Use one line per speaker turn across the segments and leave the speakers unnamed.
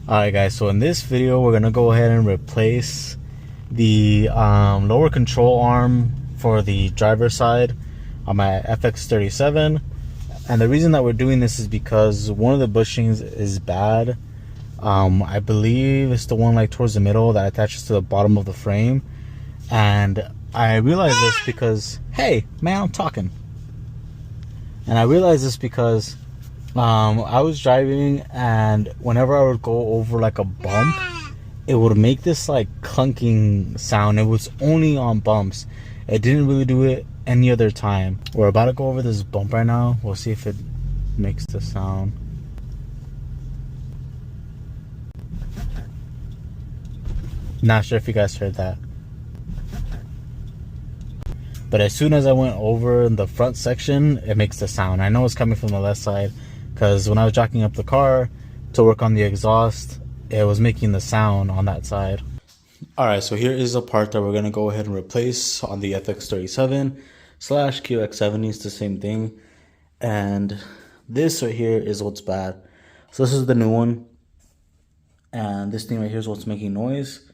Alright guys, so in this video we're gonna go ahead and replace the lower control arm for the driver's side on my FX37. And the reason that we're doing this is because one of the bushings is bad. I believe it's the one like towards the middle that attaches to the bottom of the frame. And I realized this because, hey man, I'm talking. And I realized this because I was driving, and whenever I would go over like a bump, it would make this like clunking sound. It was only on bumps. It didn't really do it any other time. We're about to go over this bump right now. We'll see if it makes the sound. Not sure if you guys heard that. But as soon as I went over the front section, it makes the sound. I know it's coming from the left side, because when I was jacking up the car to work on the exhaust, it was making the sound on that side. Alright, so here is the part that we're going to go ahead and replace on the FX37 / QX70. It's the same thing. And this right here is what's bad. So this is the new one. And this thing right here is what's making noise.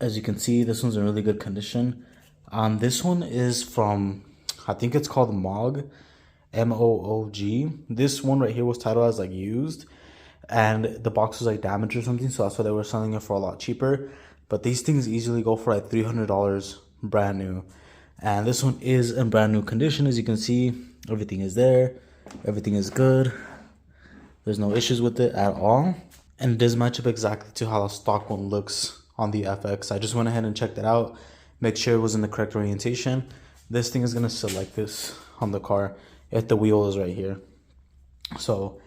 As you can see, this one's in really good condition. This one is from, I think it's called MOG. M-O-O-G. This one right here was titled as like used, and the box was like damaged or something, so that's why they were selling it for a lot cheaper. But these things easily go for like $300 brand new, and this one is in brand new condition. As you can see, everything is there, everything is good, there's no issues with it at all, and it does match up exactly to how the stock one looks on the FX. I just went ahead and checked it out, make sure it was in the correct orientation. This thing is gonna sit like this on the car if the wheel is right here. So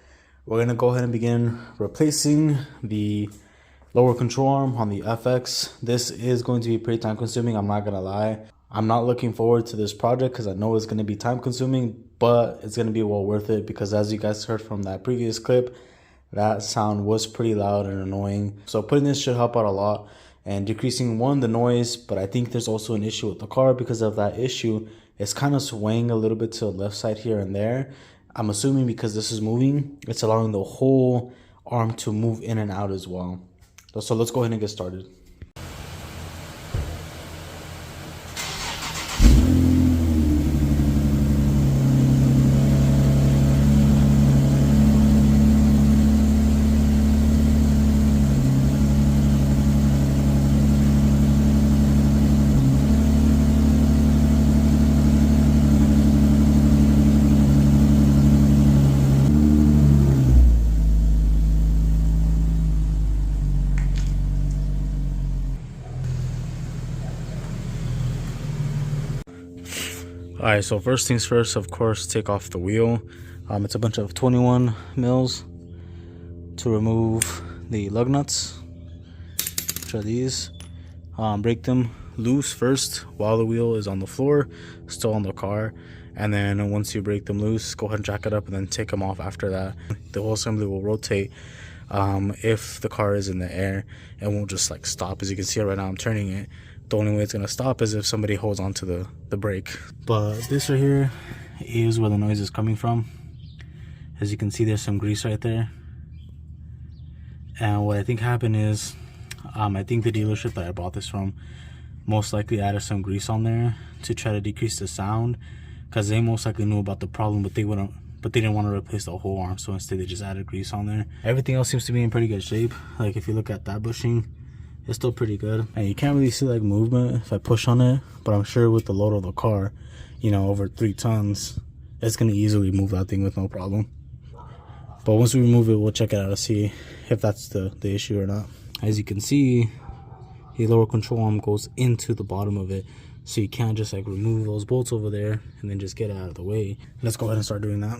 we're gonna go ahead and begin replacing the lower control arm on the FX. This is going to be pretty time consuming, I'm not gonna lie. I'm not looking forward to this project because I know it's gonna be time consuming, but it's gonna be well worth it, because as you guys heard from that previous clip, that sound was pretty loud and annoying. So putting this should help out a lot and decreasing the noise. But I think there's also an issue with the car. Because of that issue, it's kind of swaying a little bit to the left side here and there. I'm assuming because this is moving, it's allowing the whole arm to move in and out as well. So let's go ahead and get started. Alright, so first things first, of course, take off the wheel. It's a bunch of 21 mils to remove the lug nuts, which are these. Break them loose first while the wheel is on the floor, still on the car. And then once you break them loose, go ahead and jack it up and then take them off after that. The whole assembly will rotate if the car is in the air. It won't just like stop. As you can see right now, I'm turning it. The only way it's gonna stop is if somebody holds onto the brake. But this right here is where the noise is coming from. As you can see, there's some grease right there. And what I think happened is, I think the dealership that I bought this from most likely added some grease on there to try to decrease the sound, because they most likely knew about the problem, but they didn't want to replace the whole arm, so instead they just added grease on there. Everything else seems to be in pretty good shape. Like if you look at that bushing, it's still pretty good, and you can't really see like movement if I push on it, but I'm sure with the load of the car, you know, over 3 tons, it's gonna easily move that thing with no problem. But once we remove it, we'll check it out to see if that's the issue or not. As you can see, the lower control arm goes into the bottom of it, so you can't just like remove those bolts over there and then just get it out of the way. Let's go ahead and start doing that.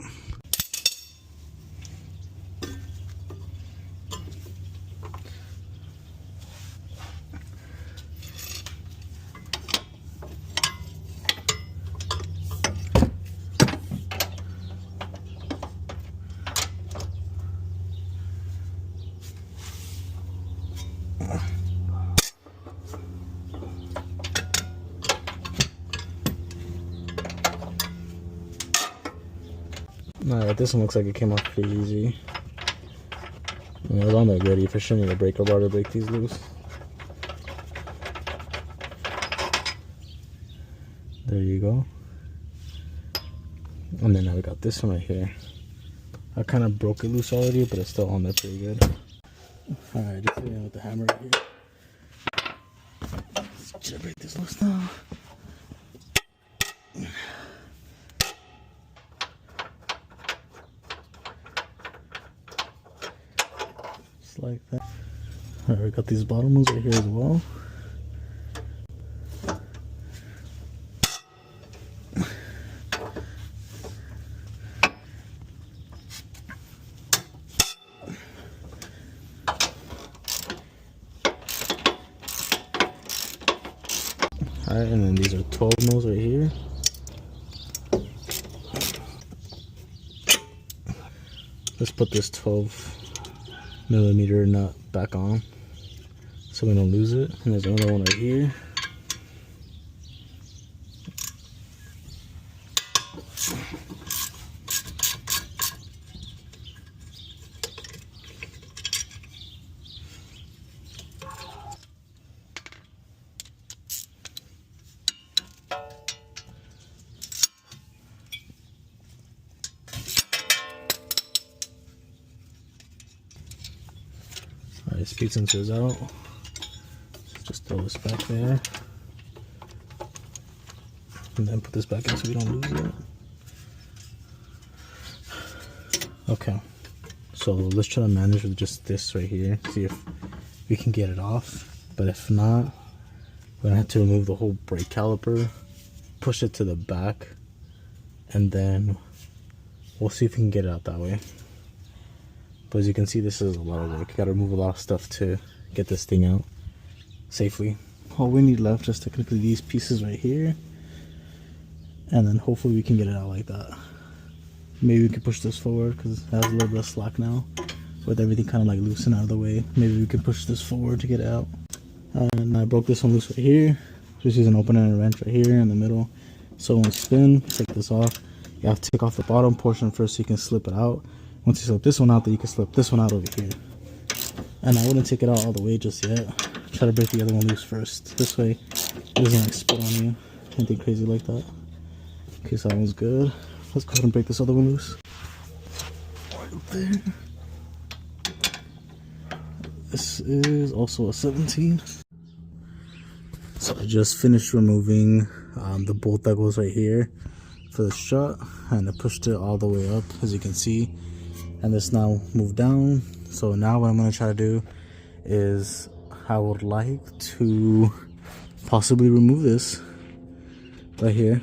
Alright, this one looks like it came off pretty easy. Yeah, it's on there good. You for sure need a breaker bar to break these loose. There you go. And then now we got this one right here. I kind of broke it loose already, but it's still on there pretty good. Alright, just hitting it with the hammer right here. Let's try to break this loose now. Just like that. Alright, we got these bottom ones right here as well. Alright, and then these are 12 mils right here. Let's put this 12mm nut back on so we don't lose it. And there's another one right here. Alright, speed sensor is out. Just throw this back there. And then put this back in so we don't lose it. Okay. So let's try to manage with just this right here. See if we can get it off. But if not, we're gonna have to remove the whole brake caliper, push it to the back, and then we'll see if we can get it out that way. But as you can see, this is a lot of work. You gotta remove a lot of stuff to get this thing out safely. All we need left is technically these pieces right here, and then hopefully we can get it out like that. Maybe we can push this forward because it has a little bit of slack now with everything kind of like loosened out of the way. Maybe we can push this forward to get it out. And I broke this one loose right here. Just use an opener and a wrench right here in the middle. So when spin, take this off. You have to take off the bottom portion first so you can slip it out. Once you slip this one out, then you can slip this one out over here. And I wouldn't take it out all the way just yet. Try to break the other one loose first. This way it doesn't like spit on you. Anything crazy like that. Okay, so that one's good. Let's go ahead and break this other one loose. Right up there. This is also a 17. So I just finished removing the bolt that goes right here for the strut, and I pushed it all the way up, as you can see. And this now moved down. So now what I'm going to try to do is I would like to possibly remove this right here.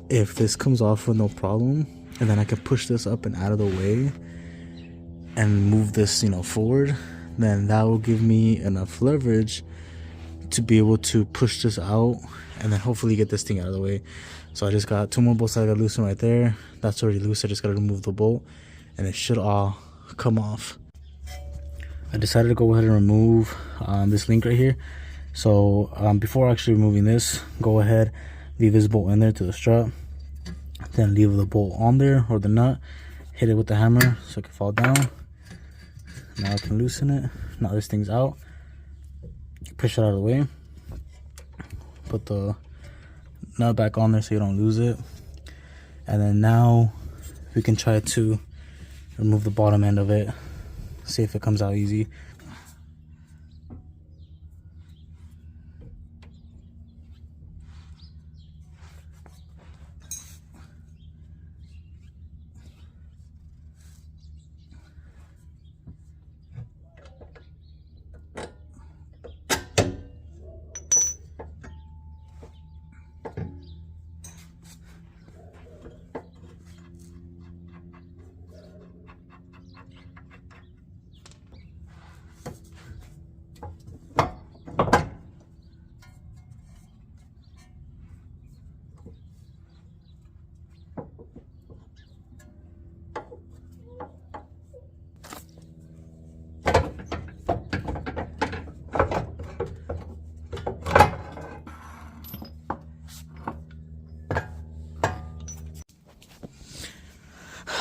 If this comes off with no problem, and then I can push this up and out of the way and move this, you know, forward, then that will give me enough leverage to be able to push this out and then hopefully get this thing out of the way. So I just got two more bolts that I got loosened right there. That's already loose. I just got to remove the bolt and it should all come off. I decided to go ahead and remove this link right here. So before actually removing this, go ahead, leave this bolt in there to the strut, then leave the bolt on there or the nut, hit it with the hammer so it can fall down. Now I can loosen it. Now this thing's out. Push it out of the way. Put the nut back on there so you don't lose it. And then now we can try to remove the bottom end of it. See if it comes out easy.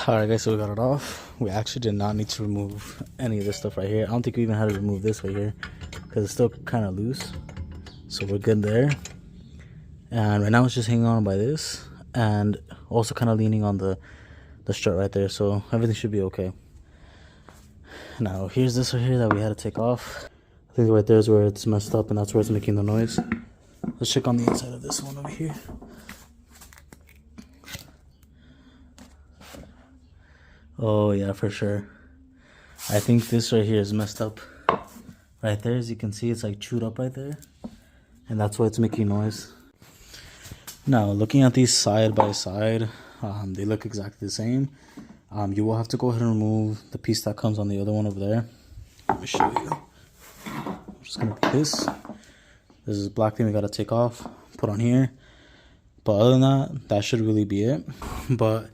Alright guys, so we got it off. We actually did not need to remove any of this stuff right here. I don't think we even had to remove this right here because it's still kind of loose. So we're good there. And right now it's just hanging on by this and also kind of leaning on the strut right there. So everything should be okay. Now here's this right here that we had to take off. I think right there is where it's messed up and that's where it's making the noise. Let's check on the inside of this one over here. Oh yeah, for sure. I think this right here is messed up. Right there, as you can see, it's like chewed up right there. And that's why it's making noise. Now, looking at these side by side, they look exactly the same. You will have to go ahead and remove the piece that comes on the other one over there. Let me show you. I'm just gonna put this. This is black thing we gotta take off, put on here. But other than that, that should really be it. But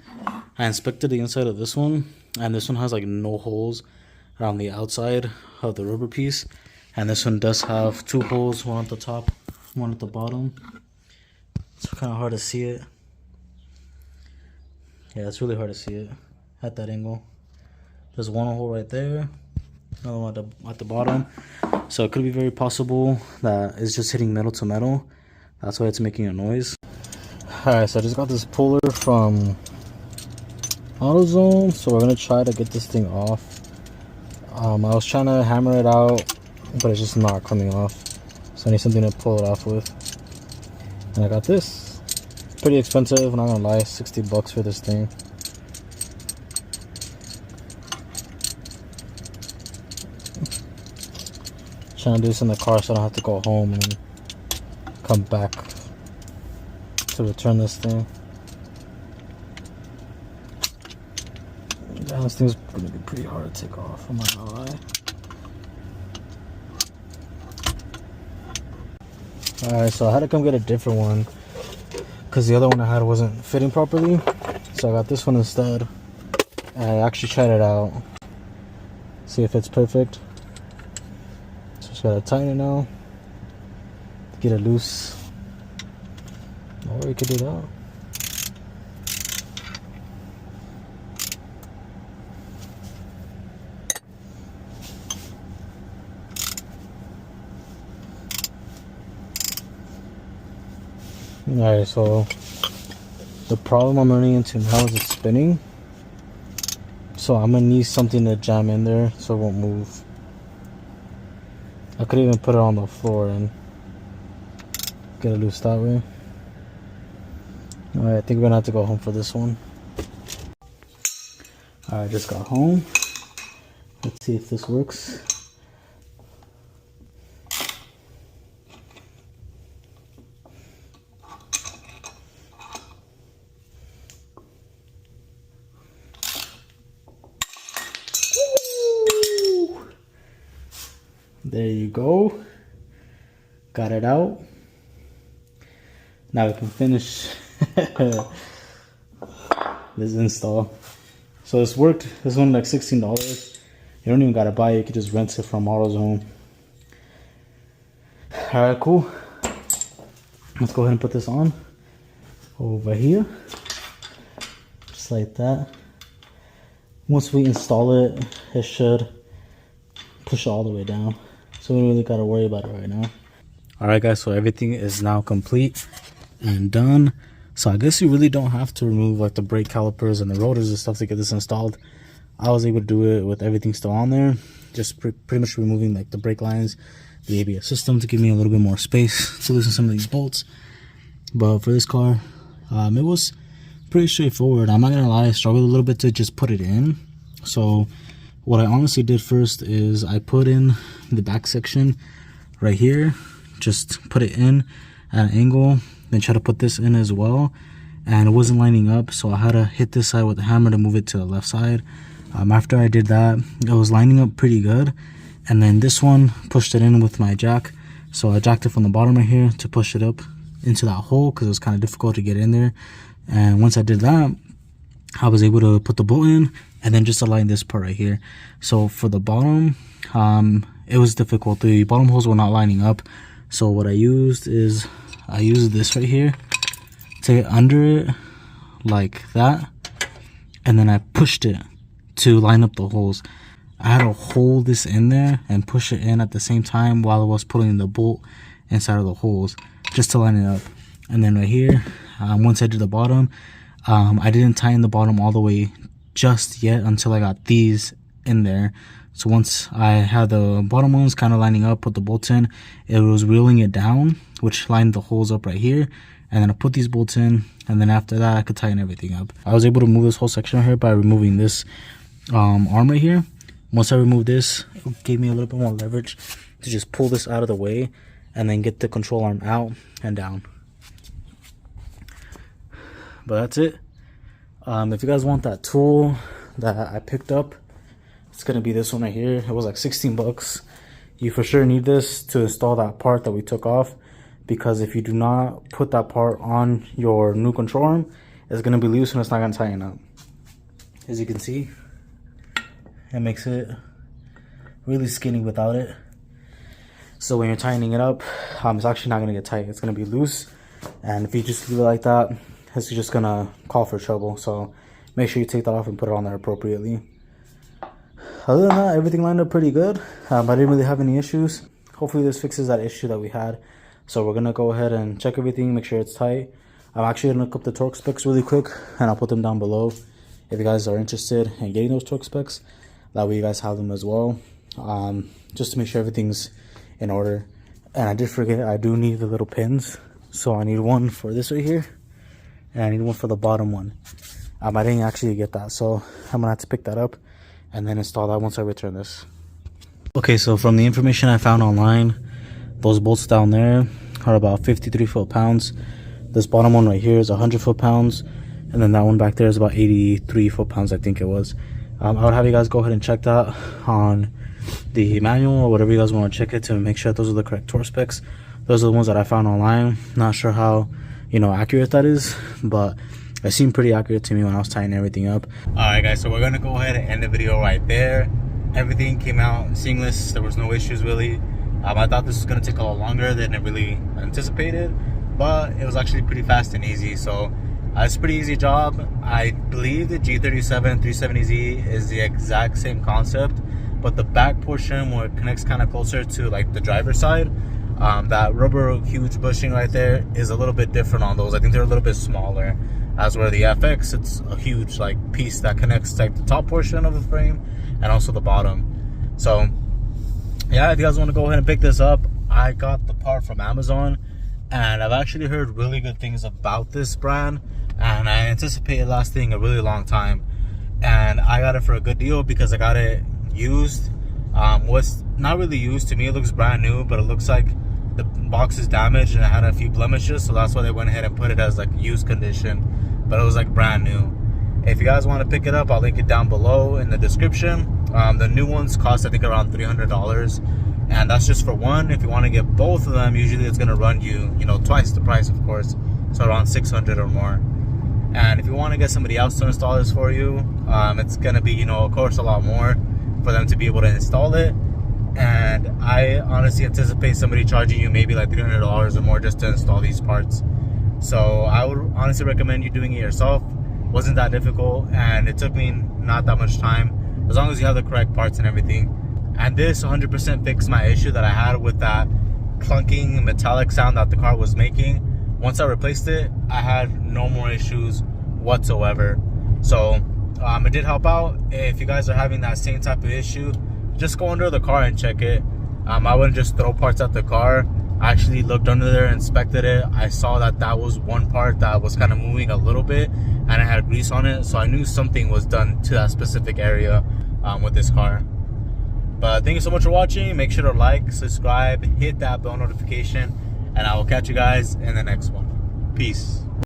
I inspected the inside of this one, and this one has like no holes around the outside of the rubber piece. And this one does have 2 holes, one at the top, one at the bottom. It's kind of hard to see it. Yeah, it's really hard to see it at that angle. There's one hole right there, another one at the bottom. So it could be very possible that it's just hitting metal to metal. That's why it's making a noise. Alright, so I just got this puller from AutoZone, so we're gonna try to get this thing off. I was trying to hammer it out, but it's just not coming off. So I need something to pull it off with. And I got this. Pretty expensive, not gonna lie, 60 bucks for this thing. Trying to do this in the car so I don't have to go home and come back to return this thing. Yeah, this thing's gonna be pretty hard to take off, I'm not gonna lie. Alright, so I had to come get a different one because the other one I had wasn't fitting properly. So I got this one instead. And I actually tried it out. See if it's perfect. So just gotta tighten it now. Get it loose. Or you could do that. Alright, so the problem I'm running into now is it's spinning. So I'm gonna need something to jam in there so it won't move. I could even put it on the floor and get it loose that way. Alright, I think we're gonna have to go home for this one. Alright, I just got home. Let's see if this works. There you go. Got it out. Now we can finish this install. So this worked. This one like $16. You don't even gotta buy it. You can just rent it from AutoZone. Alright, cool. Let's go ahead and put this on over here. Just like that. Once we install it, it should push it all the way down. So we don't really gotta worry about it right now. Alright guys, so everything is now complete and done. So I guess you really don't have to remove like the brake calipers and the rotors and stuff to get this installed. I was able to do it with everything still on there. Just pretty much removing like the brake lines, the ABS system to give me a little bit more space to loosen some of these bolts. But for this car, it was pretty straightforward. I'm not gonna lie, I struggled a little bit to just put it in. So what I honestly did first is I put in the back section right here, just put it in at an angle, then try to put this in as well, and it wasn't lining up, so I had to hit this side with the hammer to move it to the left side. After I did that, it was lining up pretty good, and then this one pushed it in with my jack, so I jacked it from the bottom right here to push it up into that hole because it was kind of difficult to get in there. And once I did that, I was able to put the bolt in and then just align this part right here. So for the bottom, it was difficult. The bottom holes were not lining up. So what I used is I used this right here to get under it like that, and then I pushed it to line up the holes. I had to hold this in there and push it in at the same time while I was putting the bolt inside of the holes just to line it up. And then right here, once I did the bottom, I didn't tighten the bottom all the way just yet until I got these in there. So once I had the bottom ones kind of lining up, put the bolts in, it was reeling it down, which lined the holes up right here. And then I put these bolts in, and then after that I could tighten everything up. I was able to move this whole section right here by removing this arm right here. Once I removed this, it gave me a little bit more leverage to just pull this out of the way and then get the control arm out and down. But that's it. If you guys want that tool that I picked up, it's gonna be this one right here. It was like 16 bucks. You for sure need this to install that part that we took off, because if you do not put that part on your new control arm, it's gonna be loose and it's not gonna tighten up. As you can see, it makes it really skinny without it. So when you're tightening it up, it's actually not gonna get tight. It's gonna be loose, and if you just leave it like that, it's just gonna call for trouble. So make sure you take that off and put it on there appropriately. Other than that, everything lined up pretty good. I didn't really have any issues. Hopefully this fixes that issue that we had. So we're gonna go ahead and check everything, make sure it's tight. I'm actually gonna look up the torque specs really quick, and I'll put them down below if you guys are interested in getting those torque specs. That way you guys have them as well, just to make sure everything's in order. And I did forget, I do need the little pins. So I need one for this right here, and I need one for the bottom one. I didn't actually get that, so I'm gonna have to pick that up and then install that once I return this. Okay, so from the information I found online, those bolts down there are about 53 foot-pounds. This bottom one right here is 100 foot-pounds, and then that one back there is about 83 foot-pounds, I think it was. I would have you guys go ahead and check that on the manual or whatever you guys want to check it to make sure that those are the correct torque specs. Those are the ones that I found online. Not sure how, accurate that is, but it seemed pretty accurate to me when I was tying everything up. Alright guys, so we're going to go ahead and end the video right there. Everything came out seamless. There was no issues really. I thought this was going to take a lot longer than it really anticipated, but it was actually pretty fast and easy. So it's a pretty easy job. I believe the G37 370Z is the exact same concept, but the back portion where it connects kind of closer to like the driver's side, that rubber huge bushing right there is a little bit different on those. I think they're a little bit smaller. As where the FX, it's a huge like piece that connects like the top portion of the frame and also the bottom. So yeah, if you guys want to go ahead and pick this up, I got the part from Amazon, and I've actually heard really good things about this brand, and I anticipate it lasting a really long time. And I got it for a good deal because I got it used. What's not really used, to me it looks brand new, but it looks like the box is damaged and it had a few blemishes, so that's why they went ahead and put it as like used condition, but it was like brand new. If you guys want to pick it up, I'll link it down below in the description. The new ones cost I think around $300, and that's just for one. If you want to get both of them, usually it's going to run you twice the price, of course, so around $600 or more. And if you want to get somebody else to install this for you, it's going to be of course a lot more for them to be able to install it. And I honestly anticipate somebody charging you maybe like $300 or more just to install these parts. So I would honestly recommend you doing it yourself. Wasn't that difficult, and it took me not that much time, as long as you have the correct parts and everything. And this 100% fixed my issue that I had with that clunking metallic sound that the car was making. Once I replaced it, I had no more issues whatsoever. So it did help out. If you guys are having that same type of issue, just go under the car and check it. I wouldn't just throw parts at the car. I actually looked under there, inspected it. I saw that was one part that was kind of moving a little bit, and it had grease on it, so I knew something was done to that specific area with this car. But thank you so much for watching. Make sure to like, subscribe, hit that bell notification, and I will catch you guys in the next one. Peace.